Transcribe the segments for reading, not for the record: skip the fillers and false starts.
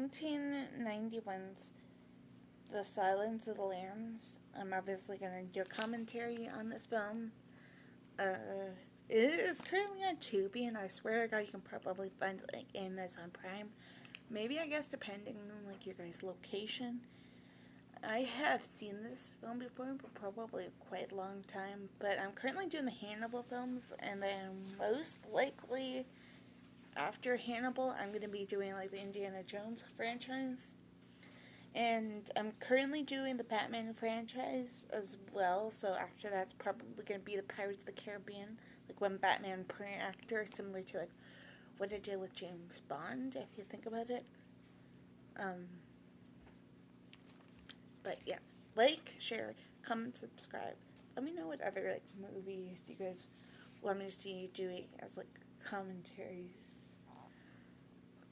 1991's The Silence of the Lambs. I'm obviously going to do a commentary on this film. It is currently on Tubi, and I swear to God, you can probably find it like Amazon Prime. Maybe, I guess, depending on like your guys' location. I have seen this film before, but probably quite a long time. But I'm currently doing the Hannibal films, and then most likely after Hannibal, I'm going to be doing like the Indiana Jones franchise. And I'm currently doing the Batman franchise as well, so after that's probably going to be the Pirates of the Caribbean, like when Batman per actor, similar to like what I did with James Bond, if you think about it. Um, but yeah, like, share, comment, subscribe. Let me know what other like movies you guys want me to see doing as like commentaries.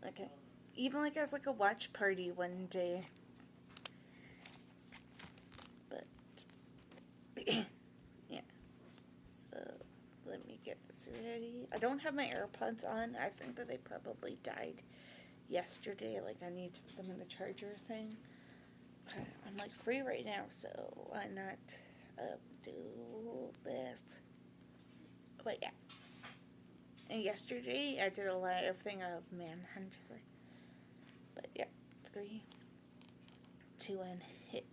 Okay, even like as like a watch party one day. But yeah, so let me get this ready. I don't have my AirPods on. I think that they probably died yesterday. Like I need to put them in the charger thing. I'm like free right now, so why not do this? But yeah. And yesterday I did a live thing of Manhunter. But yeah, 3, 2, 1, hit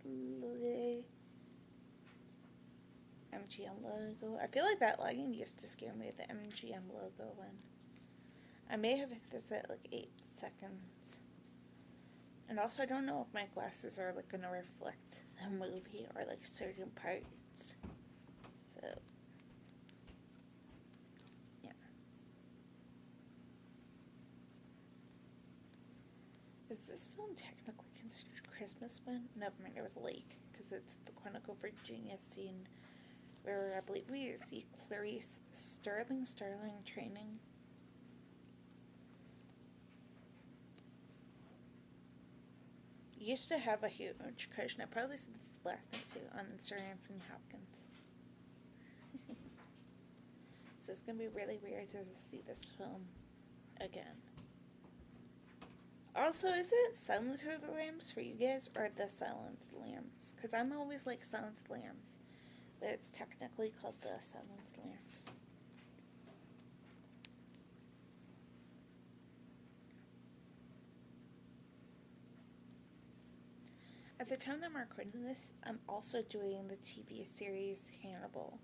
play. MGM logo. I feel like that lagging used to scare me, the MGM logo one. I may have hit this at like 8 seconds. And also I don't know if my glasses are like gonna reflect the movie or like certain parts. So yeah. Is this film technically considered a Christmas one? Never mind, it was late because it's the Quantico, Virginia scene where I believe we see Clarice Starling training. Used to have a huge crush, and I probably said this last night too, on Sir Anthony Hopkins. So it's gonna be really weird to see this film again. Also, is it Silence of the Lambs for you guys, or The Silence Lambs? Because I'm always like Silence Lambs, but it's technically called The Silence Lambs. At the time that I'm recording this, I'm also doing the TV series Hannibal.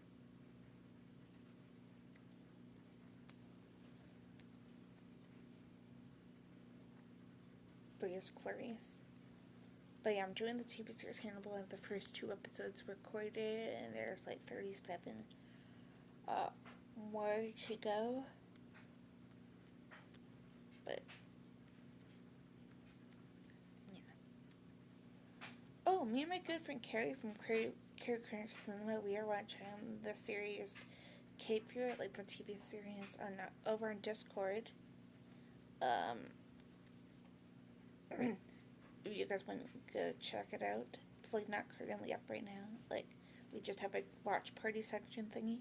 There's Clarice. But yeah, I'm doing the TV series Hannibal. I have the first 2 episodes recorded, and there's like 37 more to go. But yeah. Oh, me and my good friend Carrie from Carrie Craft Cinema, we are watching the series Cape Fear, like the TV series, on over on Discord. If you guys want to go check it out, it's like not currently up right now. Like we just have a watch party section thingy.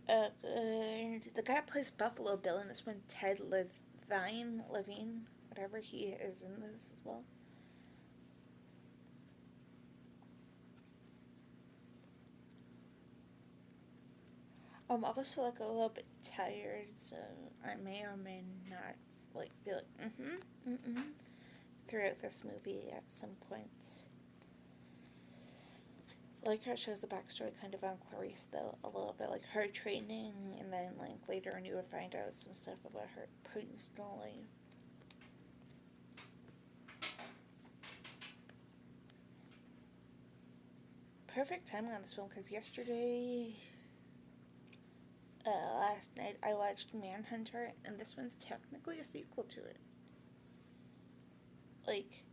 And the guy that plays Buffalo Bill in this one, Ted Levine, whatever he is in this as well. I'm also like a little bit tired, so I may or may not like be like throughout this movie at some points. Like how it shows the backstory kind of on Clarice though, a little bit like her training, and then like later on you would find out some stuff about her personal life. Perfect timing on this film because last night I watched Manhunter, and this one's technically a sequel to it. Like,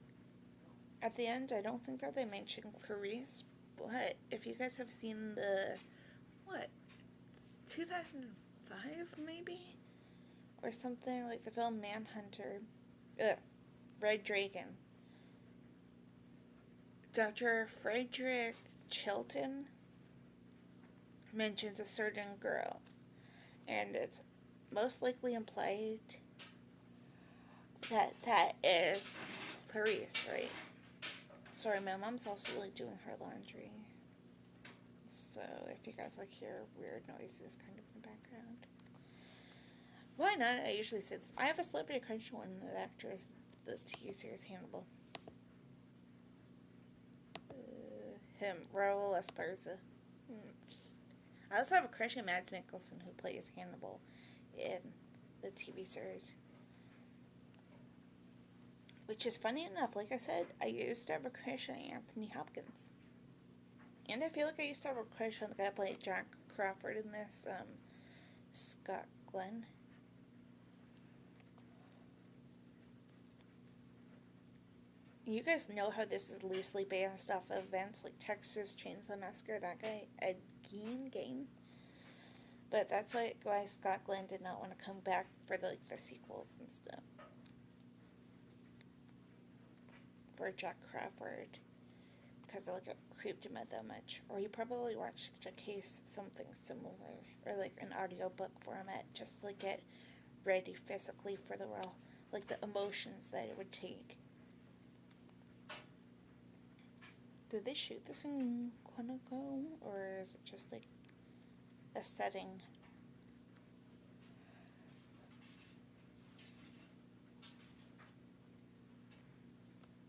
at the end, I don't think that they mentioned Clarice, but if you guys have seen the, 2005 maybe? Or something like the film Manhunter, Red Dragon. Dr. Frederick Chilton mentions a certain girl, and it's most likely implied That is Clarice, right? Sorry, my mom's also like doing her laundry. So if you guys like hear weird noises kind of in the background. Why not? I usually say this. I have a celebrity crush on the actor is the TV series Hannibal. Him, Raul Esparza. I also have a crush on Mads Mikkelsen, who plays Hannibal in the TV series. Which is funny enough, like I said, I used to have a crush on Anthony Hopkins. And I feel like I used to have a crush on the guy who played Jack Crawford in this, Scott Glenn. You guys know how this is loosely based off of events like Texas Chainsaw Massacre, that guy, Ed Gein. But that's why Scott Glenn did not want to come back for the sequels and stuff. For Jack Crawford. Because it creeped him out that much. Or he probably watched a case, something similar. Or like an audiobook for him just to get ready physically for the role. Like the emotions that it would take. Did they shoot this in Quantico? Or is it just like a setting?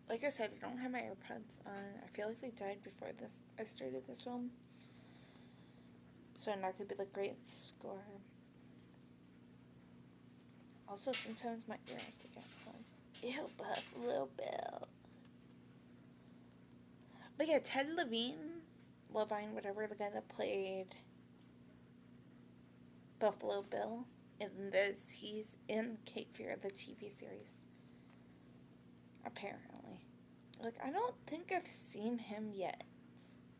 Like I said, I don't have my AirPods on. I feel like they died before I started this film. So I'm not going to be like great at the score. Also, sometimes my ears get clogged. Ew, Buffalo Bill. But yeah, Ted Levine, whatever, the guy that played Buffalo Bill in this, he's in Cape Fear, the TV series. Apparently. Like, I don't think I've seen him yet.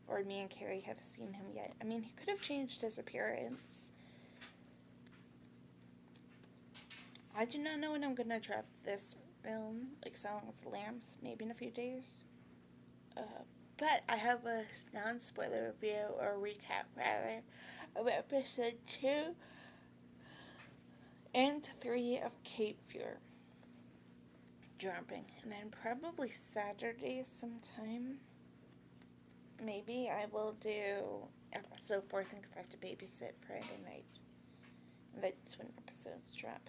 Or me and Carrie have seen him yet. I mean, he could have changed his appearance. I do not know when I'm gonna drop this film, like Silence of the Lambs, maybe in a few days. But I have a non-spoiler review, or recap rather, of episode 2 and 3 of Cape Fear dropping. And then probably Saturday sometime, maybe I will do episode 4 because I have to babysit Friday night. And that's when episodes drop.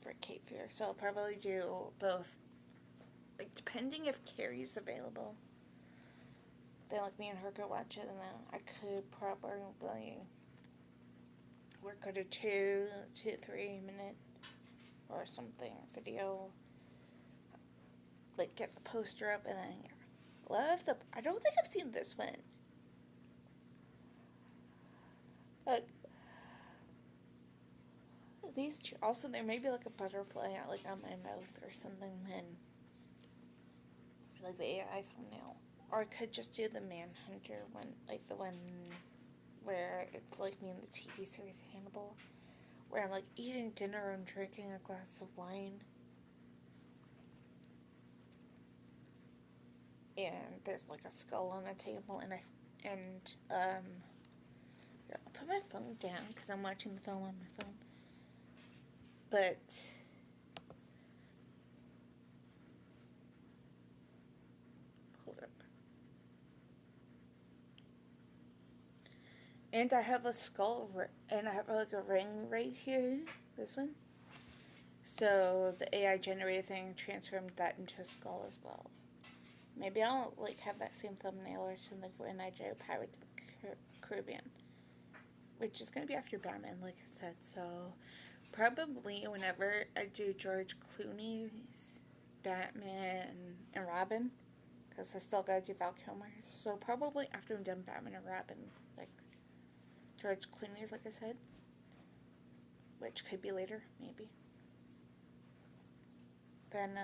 For Cape Fear. So I'll probably do both. Like, depending if Carrie's available. Then, like, me and her could watch it, and then I could probably work out a 2 to 3 minute or something video. Like, get the poster up, and then, yeah. I don't think I've seen this one. But these two, also, there may be, like, a butterfly, like, on my mouth or something, then like the AI thumbnail. Or I could just do the Manhunter one, like the one where it's like me in the TV series Hannibal, where I'm like eating dinner and drinking a glass of wine. And there's like a skull on the table, and I'll put my phone down because I'm watching the film on my phone. But and I have a skull, and I have like a ring right here, this one. So the AI generated thing transformed that into a skull as well. Maybe I'll like have that same thumbnail or something when I do Pirates of the Caribbean, which is gonna be after Batman, like I said. So probably whenever I do George Clooney's Batman and Robin, because I still gotta do Val Kilmer's. So probably after I'm done Batman and Robin, like George Clooney's, like I said, which could be later, maybe. Then,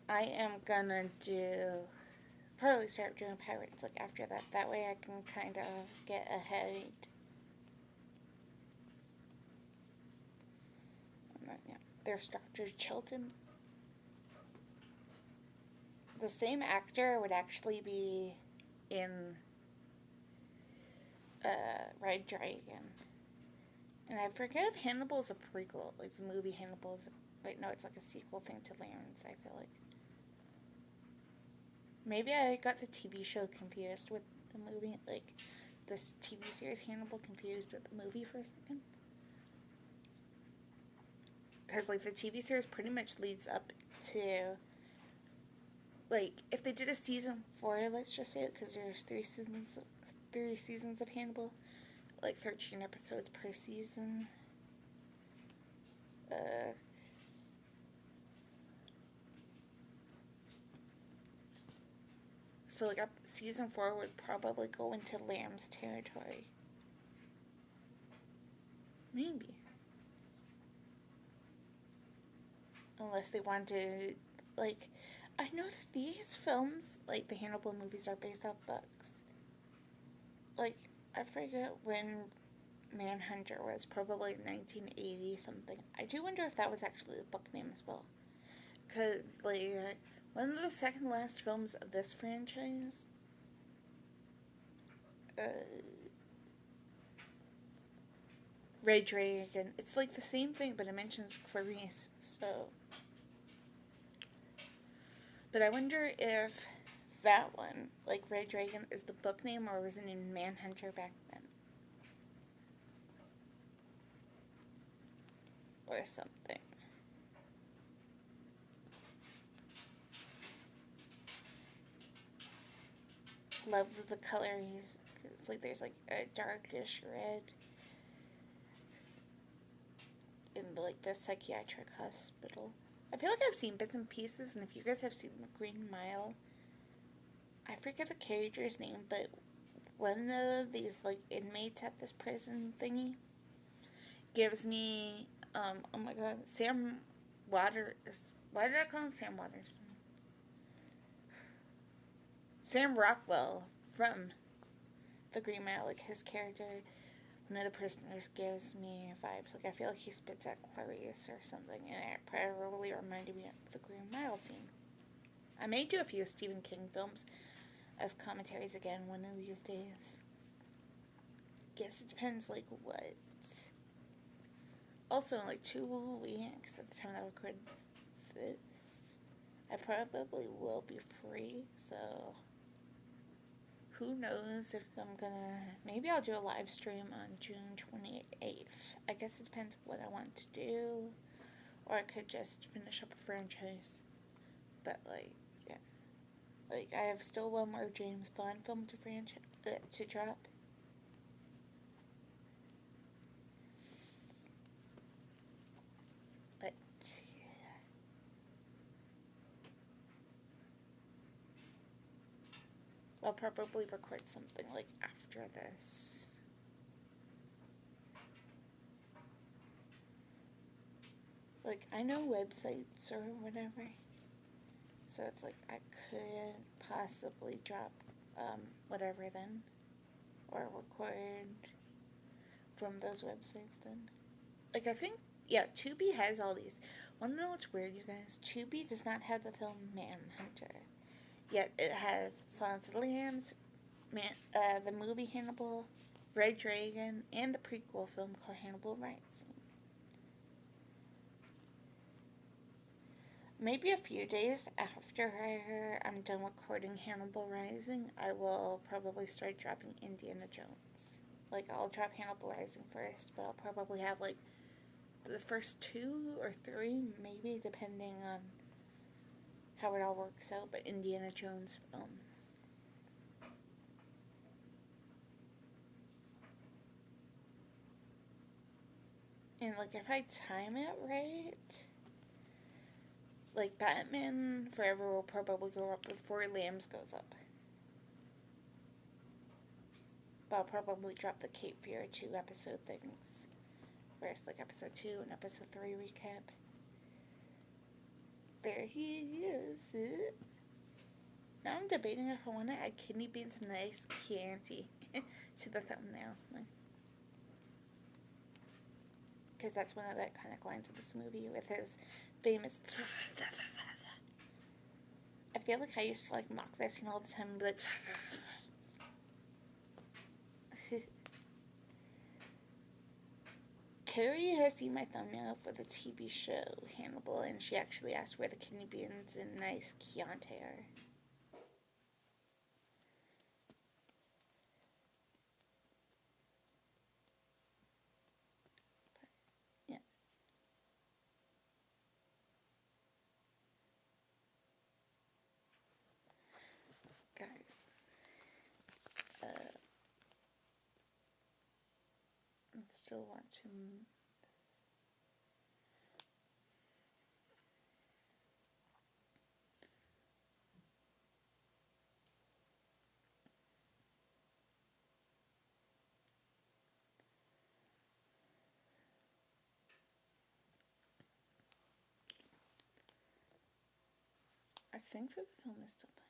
I am gonna probably start doing Pirates, like, after that. That way I can kind of get ahead. Yeah. There's Dr. Chilton. The same actor would actually be in Red Dragon. And I forget if Hannibal is a prequel, like the movie Hannibal is. Wait, no, it's like a sequel thing to Lambs. I feel like maybe I got the TV show confused with the movie, like this TV series Hannibal confused with the movie for a second. Because like the TV series pretty much leads up to, like, if they did a season 4, let's just say it, because there's 3 seasons of Hannibal, like 13 episodes per season. So like season 4 would probably go into Lamb's territory. Maybe. Unless they wanted, like, I know that these films, like the Hannibal movies, are based off books. Like, I forget when Manhunter was, probably 1980 something. I do wonder if that was actually the book name as well. Because, like, one of the second last films of this franchise, Ray Dragon, it's like the same thing, but it mentions Clarice, so. But I wonder if that one, like Red Dragon, is the book name or was it in Manhunter back then? Or something. Love the colors. It's like there's like a darkish red in like the psychiatric hospital. I feel like I've seen bits and pieces, and if you guys have seen The Green Mile, I forget the character's name, but one of these like inmates at this prison thingy gives me oh my god, Sam Waters. Why did I call him Sam Waters? Sam Rockwell from The Green Mile, like his character, one of the prisoners, gives me vibes. Like I feel like he spits at Clarice or something, and it probably reminded me of the Green Mile scene. I may do a few Stephen King films as commentaries again one of these days. Guess it depends like what. Also, in like 2 weeks at the time that I record this, I probably will be free, so who knows if I'm gonna. Maybe I'll do a live stream on June 28th. I guess it depends what I want to do, or I could just finish up a franchise. But like, yeah, like I have still one more James Bond film to drop. But yeah. I'll probably record something like after this. Like, I know websites or whatever, so it's like I could possibly drop whatever then, or record from those websites then. Like, I think, yeah, Tubi has all these. Wanna know what's weird, you guys? Tubi does not have the film Manhunter, yet it has Silence of the Lambs, the movie Hannibal, Red Dragon, and the prequel film called Hannibal Rising. Maybe a few days after I'm done recording Hannibal Rising, I will probably start dropping Indiana Jones. Like, I'll drop Hannibal Rising first, but I'll probably have, like, the first 2 or 3, maybe, depending on how it all works out, but Indiana Jones films. And, like, if I time it right, like, Batman Forever will probably go up before Lambs goes up. But I'll probably drop the Cape Fear 2 episode things first, like episode 2 and episode 3 recap. There he is. Now I'm debating if I want to add kidney beans and nice Chianti to the thumbnail. Because that's one of the iconic lines of this movie with his famous. I feel like I used to like mock that scene all the time and be like. Carrie has seen my thumbnail for the TV show Hannibal, and she actually asked where the kidney beans and nice Chianti are. But, yeah. Guys. I'm still watching. I think that the film is still playing.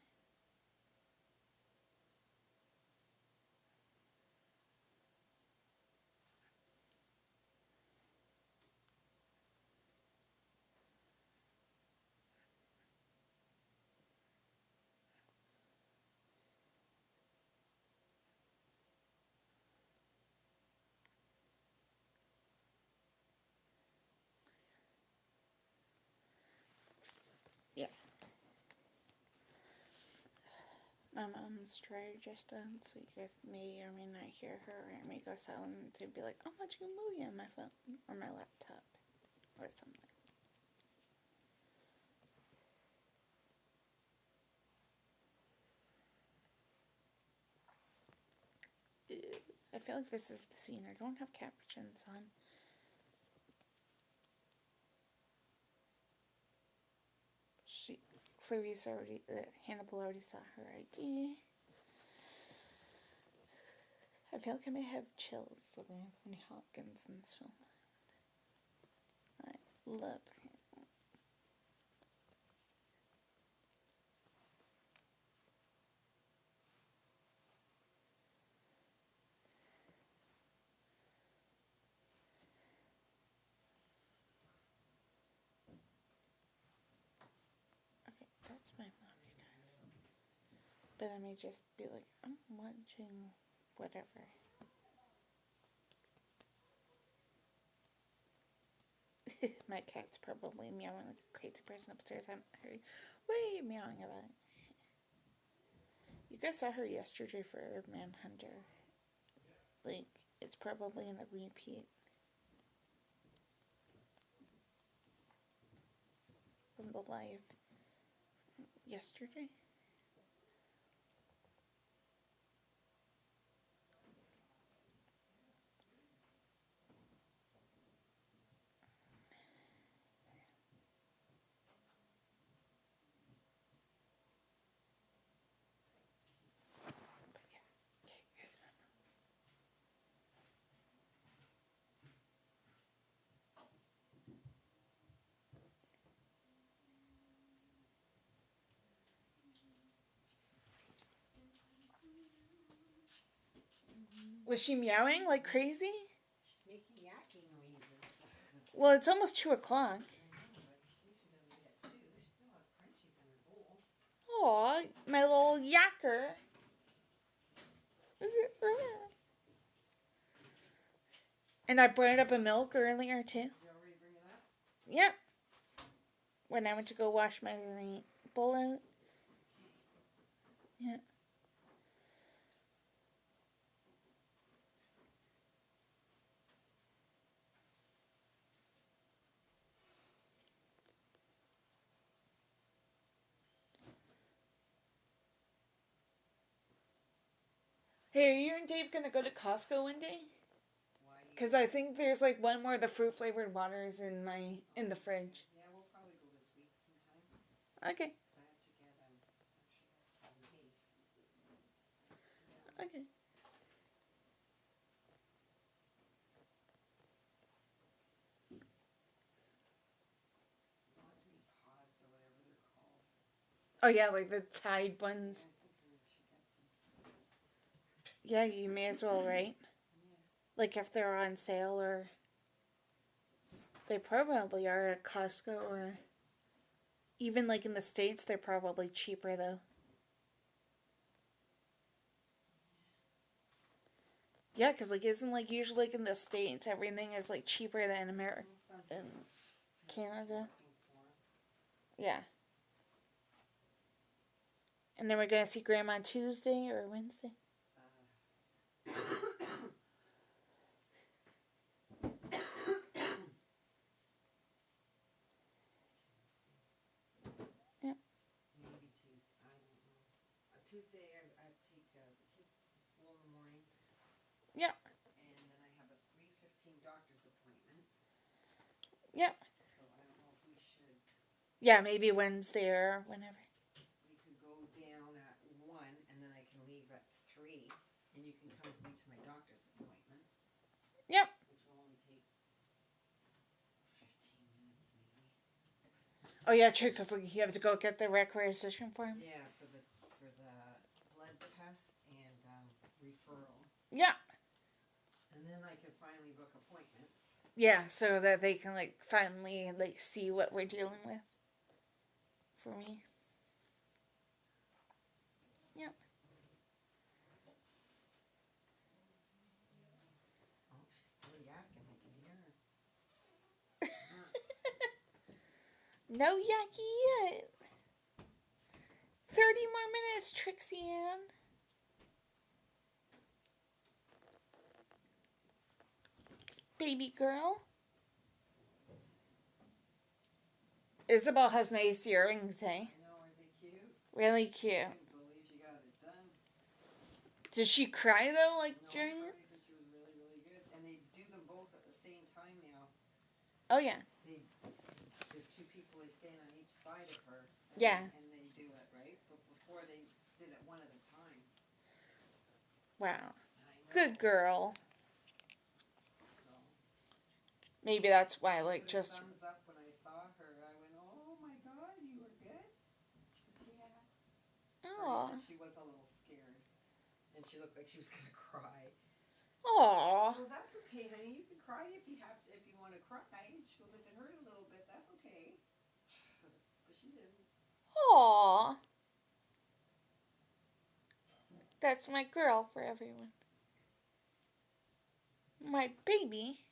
Yeah. My mom's dryer just done, so you guys may or may not hear her, or it may go silent and be like, I'm watching a movie on my phone or my laptop or something. I feel like this is the scene. I don't have captions on. Clarice already, Hannibal already saw her ID. I feel like I may have chills of Anthony Hopkins in this film. I love him. Okay, that's my mom, you guys. But I may just be like, I'm watching whatever. My cat's probably meowing like a crazy person upstairs. I'm her way meowing about it. You guys saw her yesterday for Manhunter. Like, it's probably in the repeat from the live yesterday. Was she meowing like crazy? She's making yakking noises. Well, it's almost 2 o'clock. Aw, my little yakker. And I brought up a milk earlier too. You already bring it up? Yep. When I went to go wash my bowl out. Yeah. Hey, are you and Dave gonna go to Costco one day? Why? Because I think there's like one more of the fruit flavored waters in the fridge. Yeah, we'll probably go this week sometime. Okay. Because I have to get actually Okay. laundry pods or whatever they're called. Oh yeah, like the Tide buns. Yeah, I think she gets them. Yeah, you may as well, right? Yeah. Like if they're on sale, or they probably are at Costco, or even like in the States, they're probably cheaper though. Yeah, because, like, isn't, like, usually, like, in the States, everything is, like, cheaper than America, in Canada. Yeah. And then we're going to see Grandma Tuesday or Wednesday. Yeah. Maybe Tuesday. I don't know. Tuesday, I take the kids to school in the morning. Yeah. And then I have a 3:15 doctor's appointment. Yeah. So I don't know if we should. Yeah, maybe Wednesday or whenever. We could go down at 1, and then I can leave at 3, and you can come with me to my doctor's appointment. Yep. Which will only take 15 minutes, maybe. Oh, yeah, true, because, like, you have to go get the requisition form. Yeah, for the blood test and referral. Yeah. And then I can finally book appointments. Yeah, so that they can, like, finally, like, see what we're dealing with. For me. Yep. Oh, she's still yakking. I can hear her. No yucky yet. 30 more minutes, Trixie Ann. Baby girl. Isabel has nice earrings, eh? I know, are they cute? Really cute. I can't believe she got it done. Did she cry, though, like, No, during it? Courtney said she was really, really good. And they do them both at the same time now. Oh, yeah. There's 2 people they stand on each side of her. Yeah. And they do it, right? But before they did it one at a time. Wow. I know. Good girl. So. Maybe that's why, She like, put a just... thumbs up when I saw her. I went, oh my God, you were good? She goes, yeah. Aw. Said she was a little scared. And she looked like she was going to cry. Aw. She goes, that's okay, honey. You can cry if you want to cry. She goes, if it hurt a little bit, that's okay. But she didn't. Aw. That's my girl for everyone. My baby.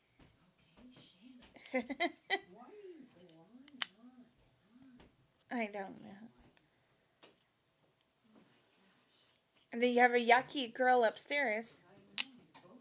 Okay, Shannon. Why do you go on? I don't know. Oh my gosh. And then you have a yucky girl upstairs. I know, you both.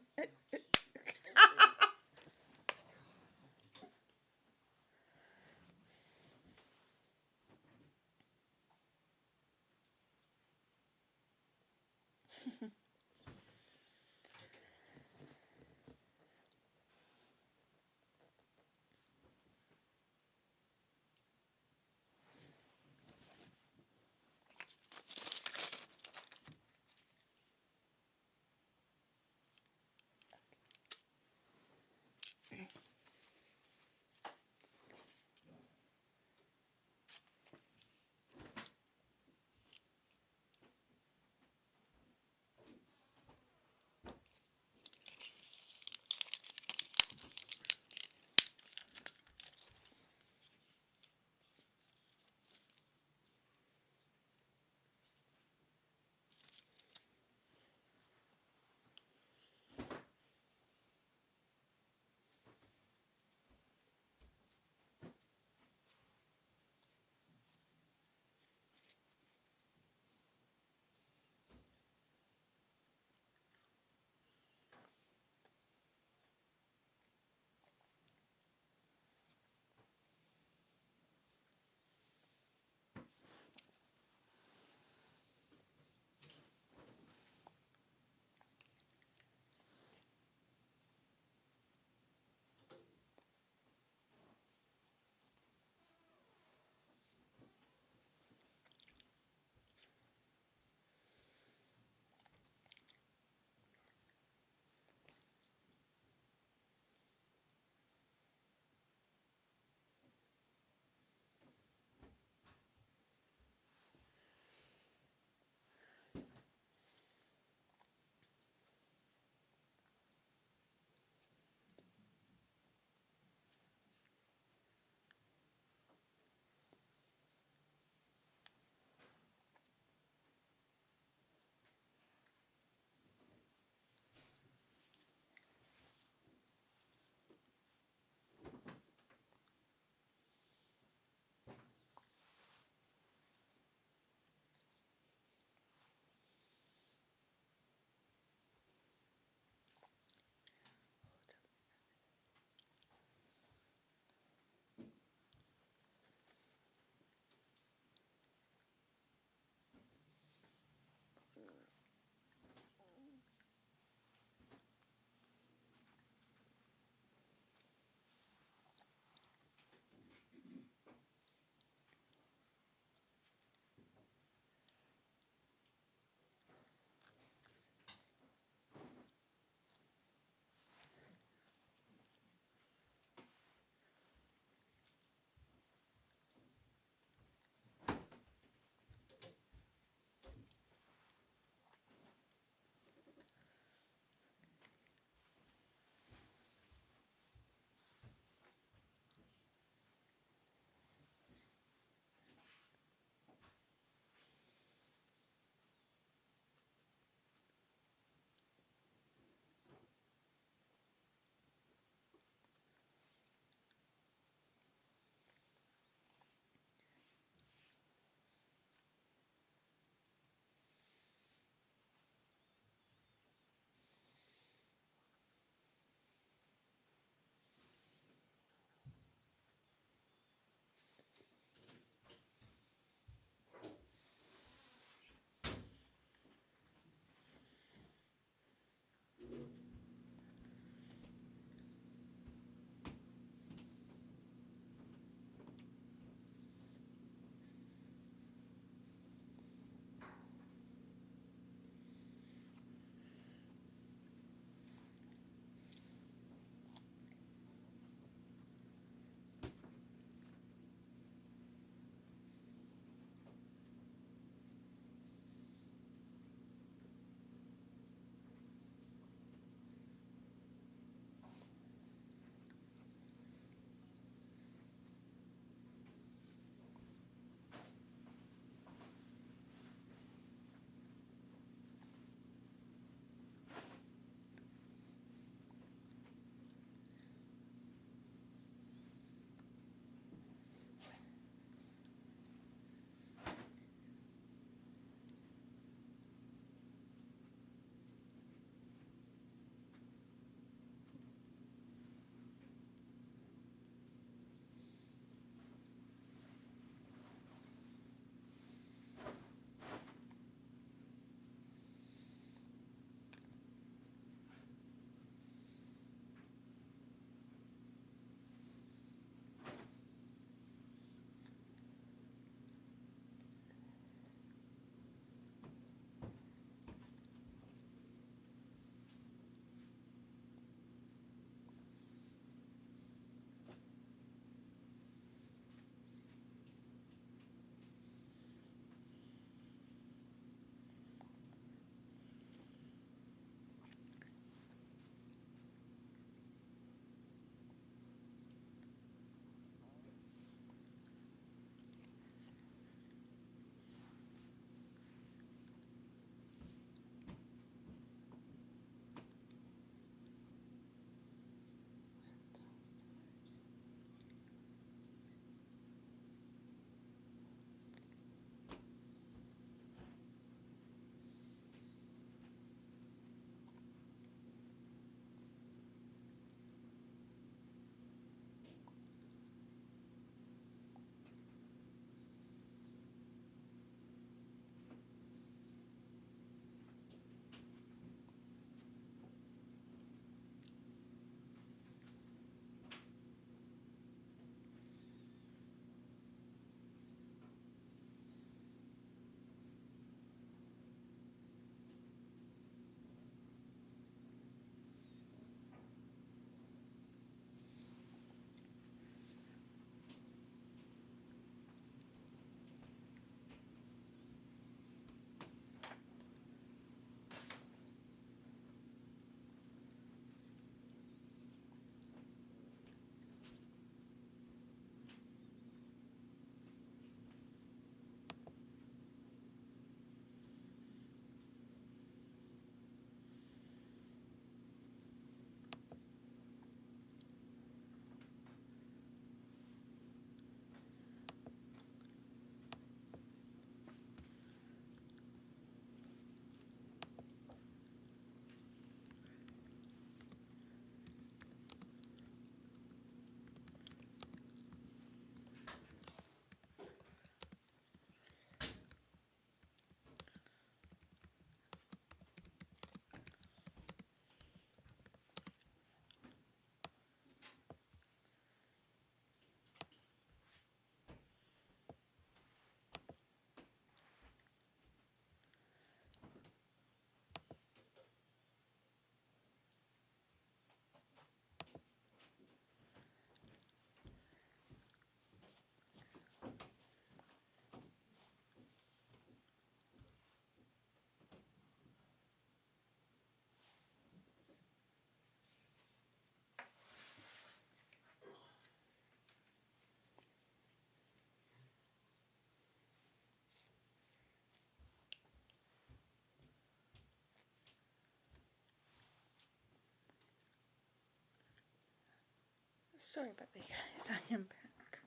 Sorry about that, guys. I am back.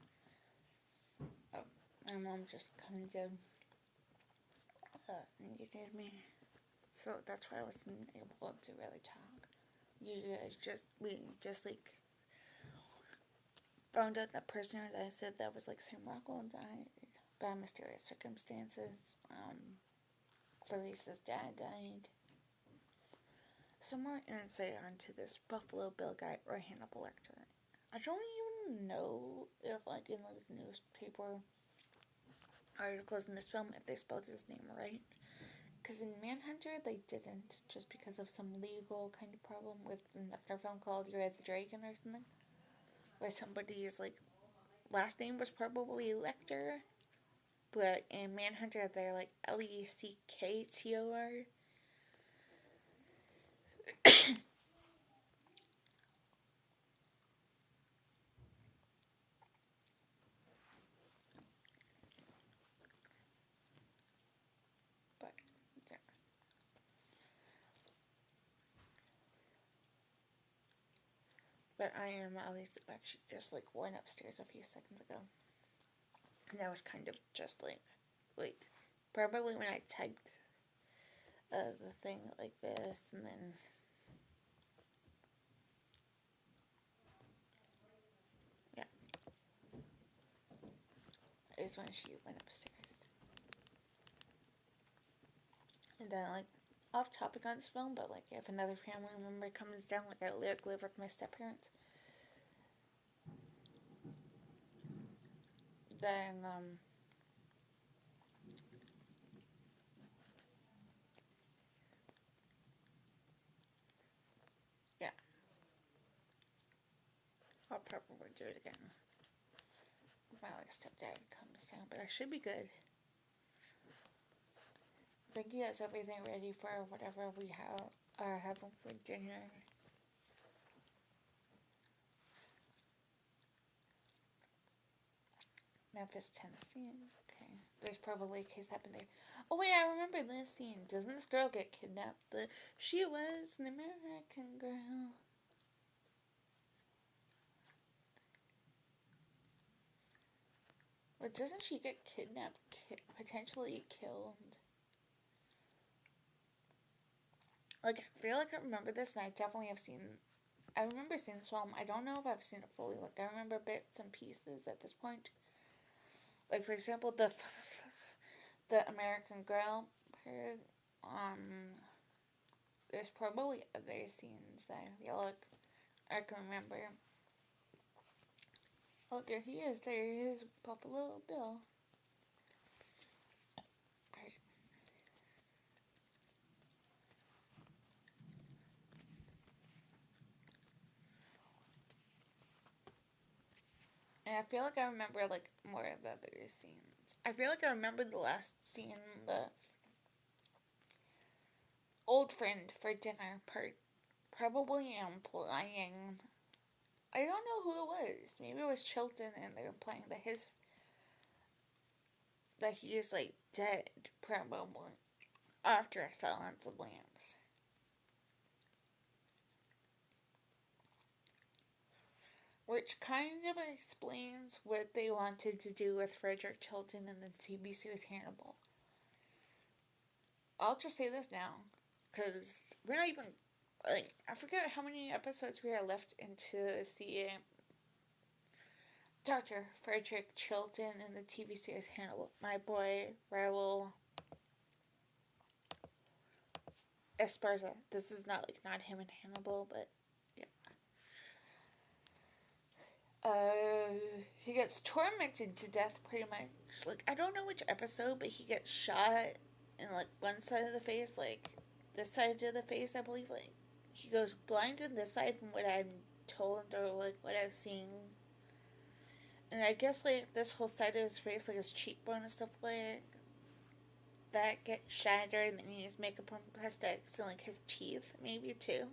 Oh, my mom just coming down. Needed me. So that's why I wasn't able to really talk. You guys we just like found out that person that I said that was like Sam Rockwell died by mysterious circumstances. Clarice's dad died. Some more insight onto this Buffalo Bill guy or Hannibal Lecter. I don't even know if like in like newspaper articles in this film if they spelled his name right. Because in Manhunter they didn't, just because of some legal kind of problem with another film called You're the Dragon or something, where somebody's like last name was probably Lecter, but in Manhunter they're like Lecktor. But yeah. But I am always actually just like went upstairs a few seconds ago. And I was kind of just like probably when I typed the thing like this, and then yeah, is when she went upstairs. And then like off topic on this film, but like if another family member comes down, like I live with my step-parents, then yeah, I'll probably do it again. My like stepdad comes down, but I should be good. I think he has everything ready for whatever we are having for dinner. Memphis, Tennessee. Okay. There's probably a case happened there. Oh wait, I remember this scene. Doesn't this girl get kidnapped? She was an American girl. But doesn't she get kidnapped, potentially killed? Like, I feel like I remember this, and I definitely have seen. I remember seeing this film. I don't know if I've seen it fully. Like, I remember bits and pieces at this point. Like, for example, the American Girl. There's probably other scenes that I feel like I can remember. Oh, there he is. There is Buffalo Bill. And I feel like I remember like more of the other scenes. I feel like I remember the last scene, the old friend for dinner part, probably implying. I don't know who it was. Maybe it was Chilton, and they're implying that he is like dead, probably after Silence of Lambs. Which kind of explains what they wanted to do with Frederick Chilton in the TV series Hannibal. I'll just say this now, because we're not even, like, I forget how many episodes we are left into seeing Dr. Frederick Chilton in the TV series Hannibal. My boy, Raul Esparza. This is not, like, not him in Hannibal, but he gets tormented to death pretty much. Like, I don't know which episode, but he gets shot in, like, one side of the face, like, this side of the face, I believe. Like, he goes blind in this side from what I'm told, or, like, what I've seen. And I guess, like, this whole side of his face, like, his cheekbone and stuff like that gets shattered, and then his makeup on prosthetics and, like, his teeth, maybe, too.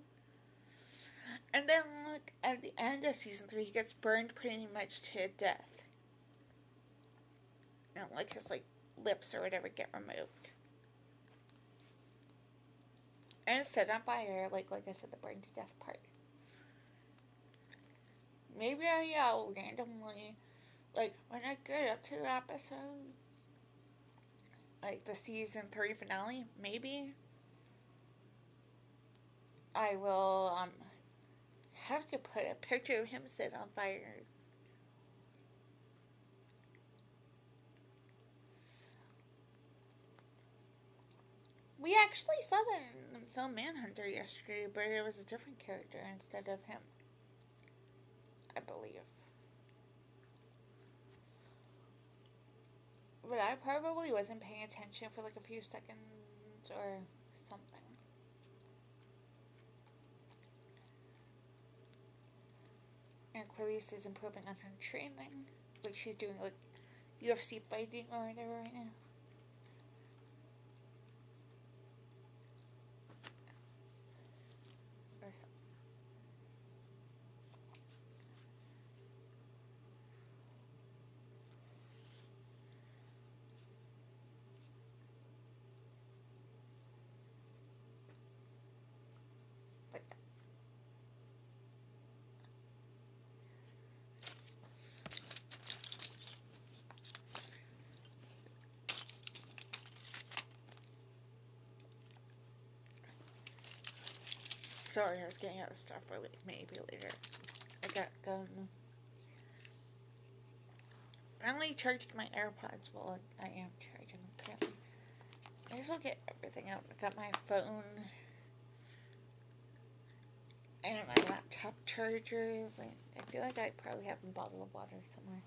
And then, like, at the end of season 3, he gets burned pretty much to death. And, like, his, like, lips or whatever get removed. And set on fire, like I said, the burned to death part. maybe I'll randomly, like, when I get up to the episode, like the season 3 finale, maybe I will have to put a picture of him sitting on fire. We actually saw that in the film Manhunter yesterday, but it was a different character instead of him, I believe. But I probably wasn't paying attention for like a few seconds or something. And Clarice is improving on her training. Like she's doing like UFC fighting or whatever right now. Sorry, I was getting out of stuff for like maybe later. I got done. I only charged my AirPods. Well, I am charging them currently. I just will get everything out. I got my phone and my laptop chargers. I feel like I probably have a bottle of water somewhere.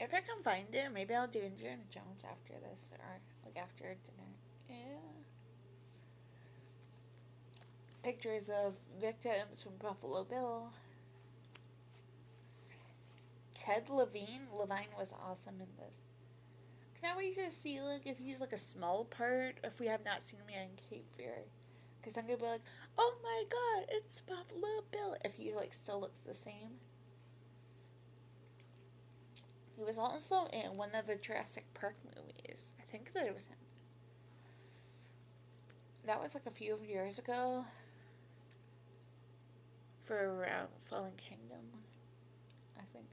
If I can find it, maybe I'll do Indiana Jones after this, or like after dinner. Yeah. Pictures of victims from Buffalo Bill. Ted Levine was awesome in this. Can I wait to see like if he's like a small part, if we have not seen him yet in Cape Fear? Because I'm gonna be like, oh my god, it's Buffalo Bill. If he like still looks the same. He was also in one of the Jurassic Park movies. I think that it was him. That was like a few years ago. For Fallen Kingdom, I think.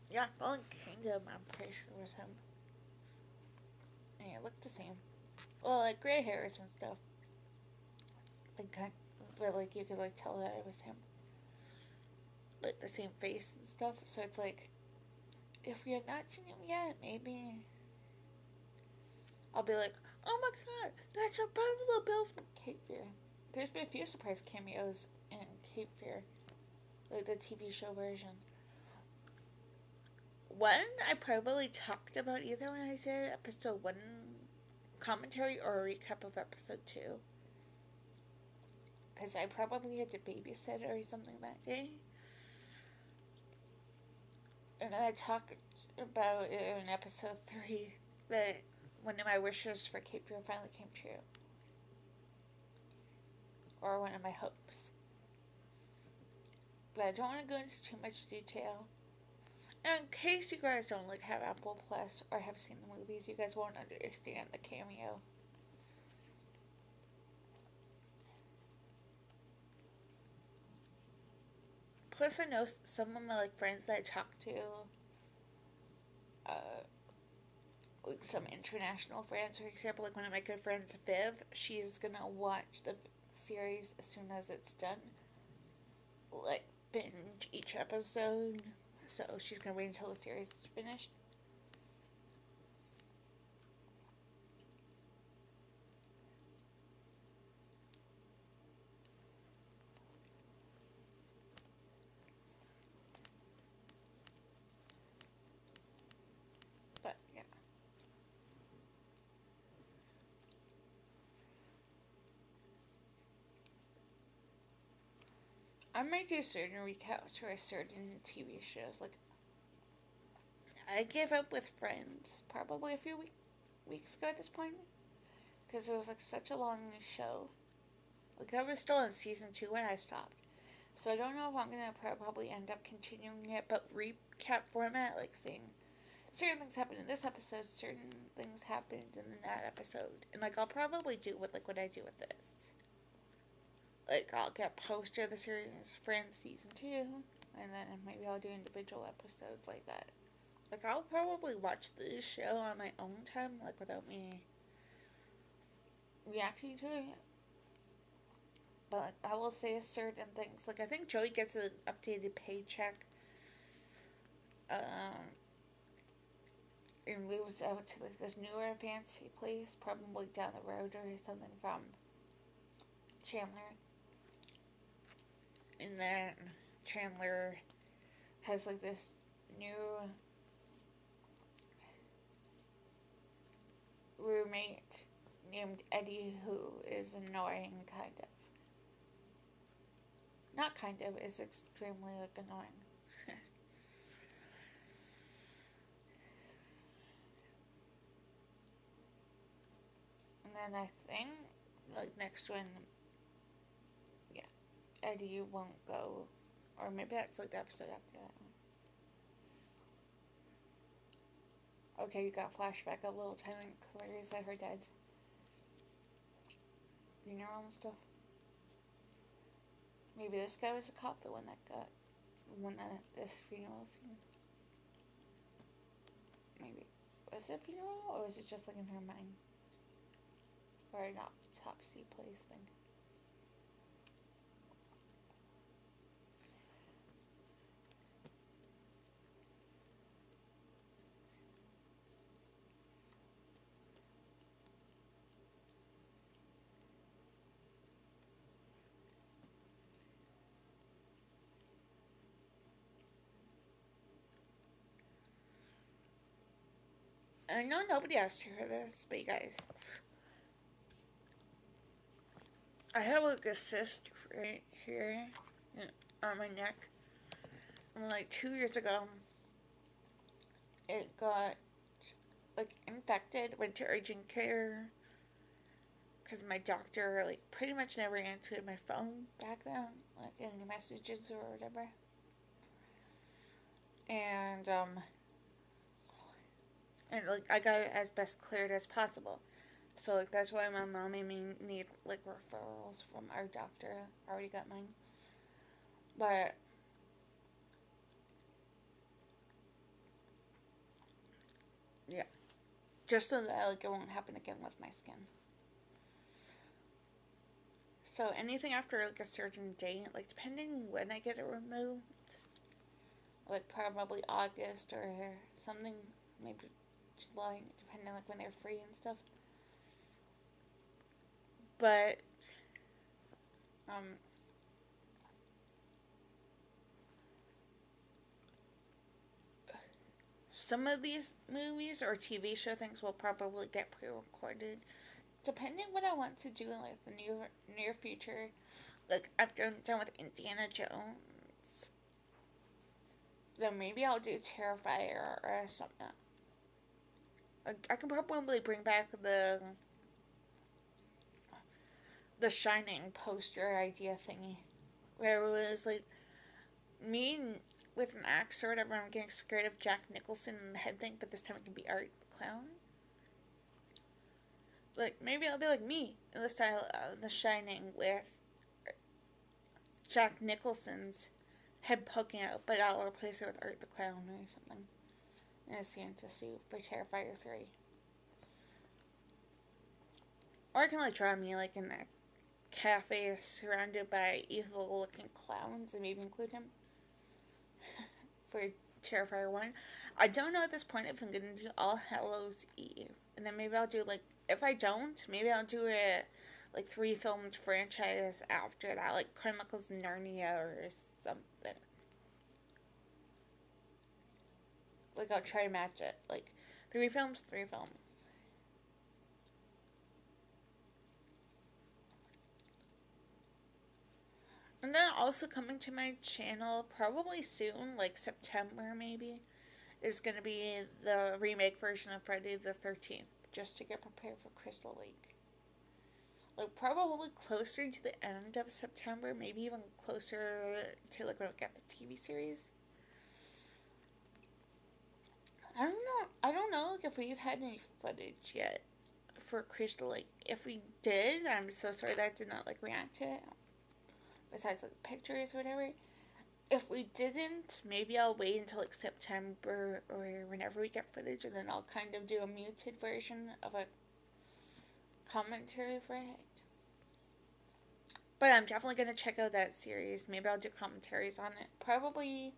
Yeah, Fallen Kingdom, I'm pretty sure was him. Yeah, it looked the same. Well, like gray hairs and stuff. Like, but like you could like tell that it was him. Like the same face and stuff. So it's like, if we have not seen him yet, maybe I'll be like, oh my god, that's a Buffalo Bill from Cape Fear. There's been a few surprise cameos in Cape Fear, like the TV show version. One I probably talked about either when I did episode 1 commentary or a recap of episode 2. Because I probably had to babysit or something that day. And then I talked about it in episode 3 that one of my wishes for Cape Fear finally came true. Or one of my hopes. But I don't want to go into too much detail. And in case you guys don't like have Apple Plus or have seen the movies, you guys won't understand the cameo. Plus, I know some of my like friends that I talk to, like some international friends, for example, like one of my good friends, Viv, she's gonna watch the series as soon as it's done. Like, binge each episode. So she's gonna wait until the series is finished. But yeah. I might do certain recaps for certain TV shows. Like, I gave up with Friends probably a few weeks ago at this point. Because it was like such a long show. Like, I was still in season 2 when I stopped. So I don't know if I'm going to probably end up continuing it, but recap format, like saying certain things happened in this episode, certain things happened in that episode. And like, I'll probably do what I do with this. Like, I'll get poster of the series Friends season 2, and then maybe I'll do individual episodes like that. Like, I'll probably watch this show on my own time, like, without me reacting to it. But like, I will say certain things. Like, I think Joey gets an updated paycheck. And moves out to like this newer fancy place, probably down the road or something from Chandler. And then Chandler has like this new roommate named Eddie who is annoying, kind of. Not kind of, is extremely like annoying. And then I think like next one, yeah, Eddie won't go, or maybe that's like the episode after that. Okay, you got flashback of little tiny Clarice at her dad's funeral and stuff. Maybe this guy was a cop, the one at this funeral scene. Maybe. Was it a funeral, or was it just like in her mind? Or an autopsy place thing? I know nobody asked to hear this, but you guys, I have like a cyst right here on my neck. And like 2 years ago, it got like infected, went to urgent care because my doctor like pretty much never answered my phone back then, like any messages or whatever. And like I got it as best cleared as possible. So like that's why my mom made me need like referrals from our doctor. I already got mine. But yeah. Just so that like it won't happen again with my skin. So anything after like a certain date, like depending when I get it removed, like probably August or something, maybe July, depending like when they're free and stuff. But some of these movies or TV show things will probably get pre-recorded, depending what I want to do in like the near future. Like after I'm done with Indiana Jones, then maybe I'll do Terrifier or something. I can probably bring back the Shining poster idea thingy, where it was like me with an axe or whatever. I'm getting scared of Jack Nicholson and the head thing, but this time it can be Art Clown. Like maybe I'll be like me in the style of The Shining with Jack Nicholson's head poking out, but I'll replace it with Art the Clown or something in a Santa suit for Terrifier 3. Or I can like draw me like in that cafe surrounded by evil looking clowns and maybe include him for Terrifier 1. I don't know at this point if I'm going to do All Hallows Eve. And then maybe I'll do like, if I don't, maybe I'll do a like 3-filmed franchise after that, like Chronicles of Narnia or something. Like I'll try to match it. Like 3 films, 3 films. And then also coming to my channel probably soon, like September maybe, is going to be the remake version of Friday the 13th, just to get prepared for Crystal Lake. Like, probably closer to the end of September, maybe even closer to, like, when we get the TV series. I don't know, like, if we've had any footage yet for Crystal Lake. If we did, I'm so sorry that I did not, like, react to it. Besides, like, pictures or whatever. If we didn't, maybe I'll wait until, like, September or whenever we get footage, and then I'll kind of do a muted version of a commentary for it. But I'm definitely going to check out that series. Maybe I'll do commentaries on it. Probably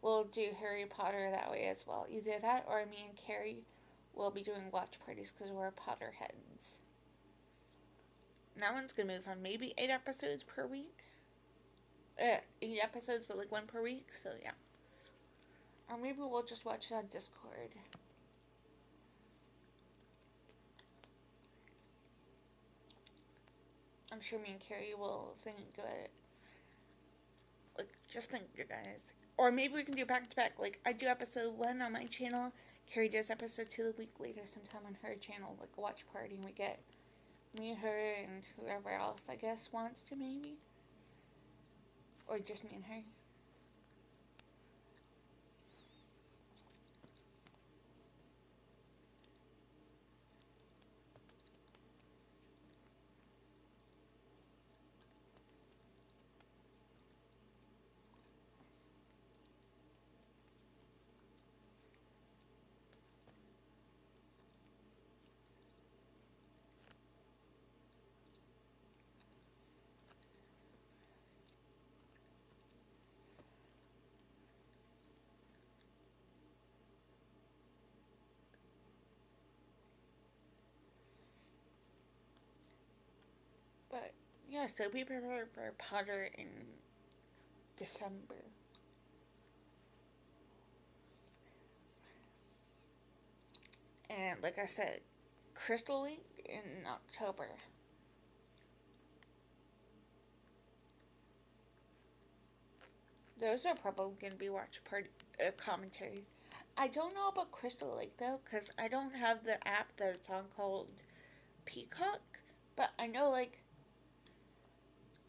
we'll do Harry Potter that way as well. Either that or me and Carrie will be doing watch parties because we're Potterheads. That one's going to move on maybe 8 episodes per week. 8 episodes, but like 1 per week, so yeah. Or maybe we'll just watch it on Discord. I'm sure me and Carrie will think about it. Like, just think, you guys. Or maybe we can do back to back. Like, I do episode 1 on my channel. Carrie does episode 2 a week later, sometime on her channel, like a watch party, and we get me, her, and whoever else I guess wants to, maybe. Or just me and her. But yeah, so be prepared for Potter in December. And like I said, Crystal Lake in October. Those are probably going to be watch party commentaries. I don't know about Crystal Lake though, because I don't have the app that it's on called Peacock. But I know, like,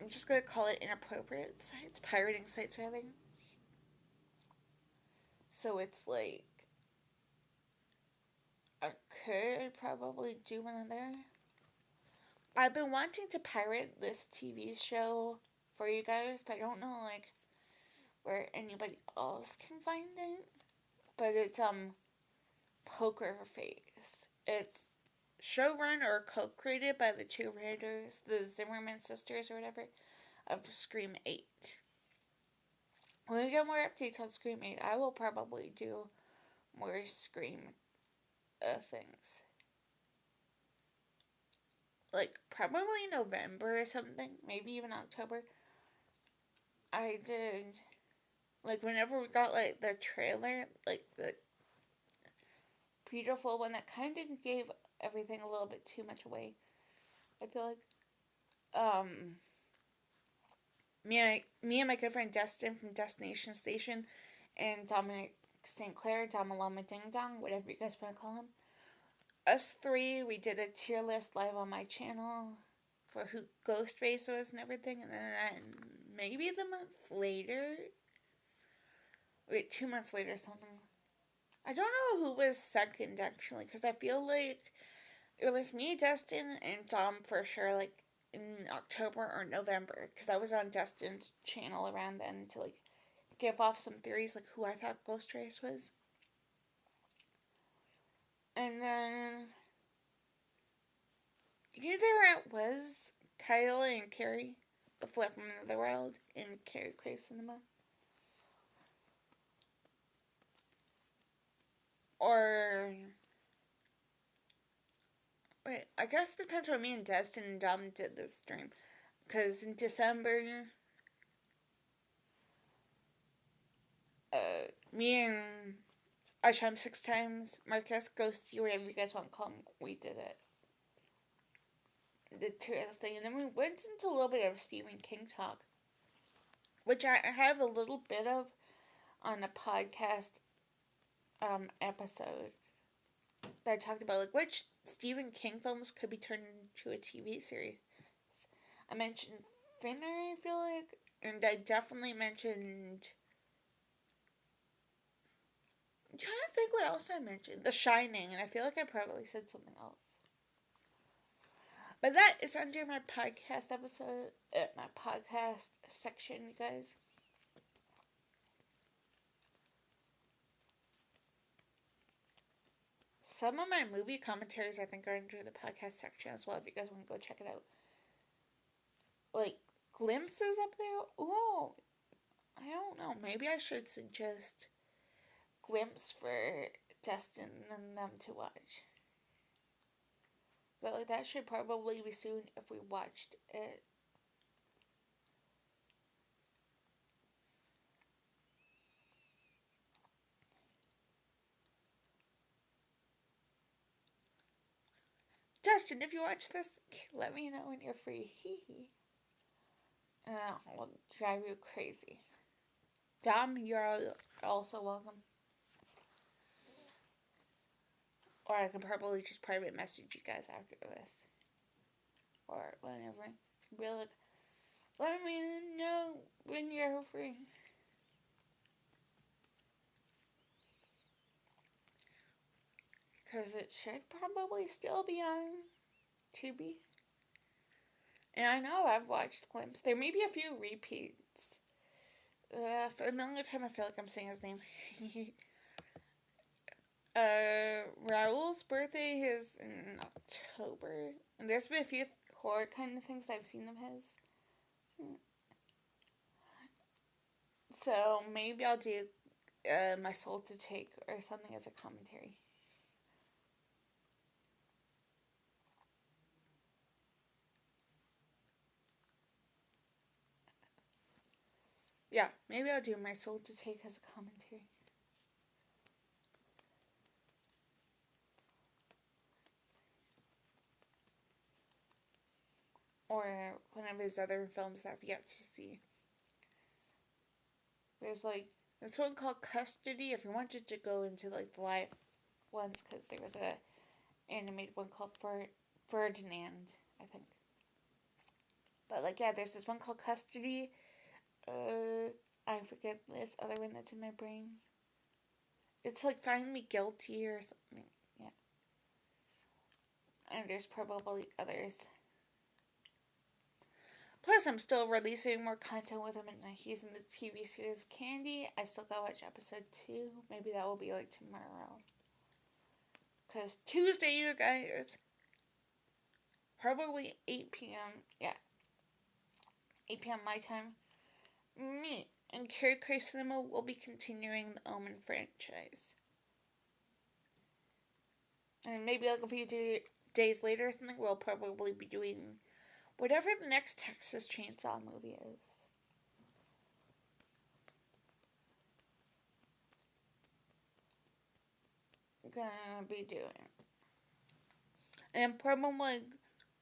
I'm just going to call it inappropriate sites, pirating sites rather. So it's like, I could probably do one on there. I've been wanting to pirate this TV show for you guys, but I don't know, like, where anybody else can find it. But it's, Poker Face. It's showrun or co-created by the 2 writers, the Zimmerman sisters or whatever, of Scream 8. When we get more updates on Scream 8, I will probably do more Scream things. Like, probably November or something, maybe even October. I did, like, whenever we got, like, the trailer, like, the beautiful one that kind of gave everything a little bit too much away. I feel like, me and my good friend Destin from Destination Station and Dominic St. Clair, Damalama Ding Dong, whatever you guys want to call him. Us 3, we did a tier list live on my channel for who Ghostface was and everything, and then maybe the month later, 2 months later or something. I don't know who was second, actually, because I feel like it was me, Destin, and Dom for sure, like, in October or November, because I was on Destin's channel around then to, like, give off some theories, like, who I thought Ghostface was. And then either it was Kyle and Carrie, the Flip from Another World, in Carrie Crave Cinema, or wait, I guess it depends on me and Destin and Dom did this stream, because in December, me and I Shine 6 times, Marcus, Ghosty, whatever you guys want to call him, we did it. The two thing, and then we went into a little bit of Stephen King talk. which I have a little bit of on a podcast episode that I talked about, like, which Stephen King films could be turned into a TV series. I mentioned Thinner, I feel like, and I definitely mentioned... I'm trying to think what else I mentioned. The Shining, and I feel like I probably said something else. But that is under my podcast episode, my podcast section, you guys. Some of my movie commentaries, I think, are under the podcast section as well, if you guys want to go check it out. Like, glimpses up there? Oh, I don't know. Maybe I should suggest Glimpse for Destin and them to watch. But, like, that should probably be soon if we watched it. Justin, if you watch this, let me know when you're free. I'll drive you crazy. Dom, you're also welcome. Or I can probably just private message you guys after this. Or whenever. Really, let me know when you're free. Because it should probably still be on Tubi. And I know I've watched Glimpse. There may be a few repeats. For the millionth time, I feel like I'm saying his name. Raoul's birthday is in October. And there's been a few horror kind of things that I've seen of his. So maybe I'll do My Soul to Take or something as a commentary. Yeah, maybe I'll do My Soul to Take as a commentary. Or one of his other films that I've yet to see. There's one called Custody. If you wanted to go into like the live ones, because there was a animated one called Ferdinand, I think. But like, yeah, there's this one called Custody. I forget this other one that's in my brain. It's like Find Me Guilty or something. Yeah. And there's probably others. Plus, I'm still releasing more content with him, and he's in the TV series Candy. I still gotta watch episode 2. Maybe that will be like tomorrow. Because Tuesday, you guys, probably 8 p.m. Yeah. 8 p.m. my time. Me and Carrie Cray Cinema will be continuing the Omen franchise. And maybe like a few days later or something, we'll probably be doing whatever the next Texas Chainsaw movie is. Gonna be doing. And probably